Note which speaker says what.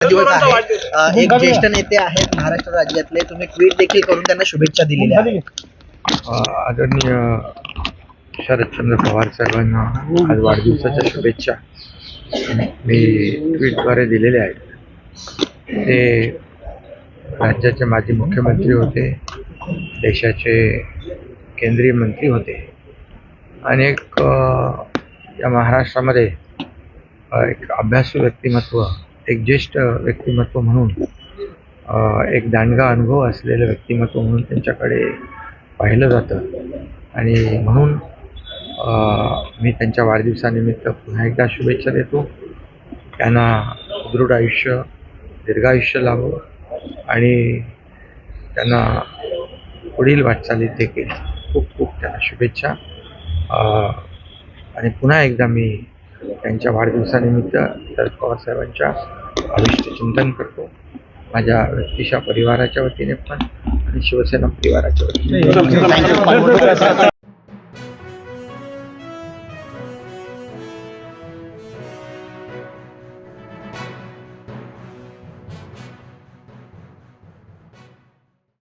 Speaker 1: दिवस आहे. एक ज्येष्ठ नेते आहेत महाराष्ट्र राज्यातले, तुम्ही ट्विट देखील करून त्यांना शुभेच्छा दिलेल्या आहेत.
Speaker 2: आदरणीय शरदचंद्र पवार साहेबांना आज वाढदिवसाच्या शुभेच्छा मी ट्विटद्वारे दिलेल्या आहेत. ते राज्याचे माजी मुख्यमंत्री होते, देशाचे केंद्रीय मंत्री होते आणि एक या महाराष्ट्रामध्ये एक अभ्यासू व्यक्तिमत्व, एक ज्येष्ठ व्यक्तिमत्व म्हणून, एक दांडगा अनुभव असलेलं व्यक्तिमत्व म्हणून त्यांच्याकडे पाहिलं जातं आणि म्हणून मी त्यांच्या वाढदिवसानिमित्त पुन्हा एकदा शुभेच्छा देतो. त्यांना सुदृढ आयुष्य, दीर्घायुष्य लाभो आणि त्यांना पुढील वाटचालीत देखील खूप खूप त्यांना शुभेच्छा. आणि पुन्हा एकदा मी त्यांच्या वाढदिवसानिमित्त शरद पवार साहेबांच्या आयुष्य चिंतन करतो, माझ्या व्यक्तिशा परिवाराच्या वतीने पण आणि शिवसेना परिवाराच्या वतीने.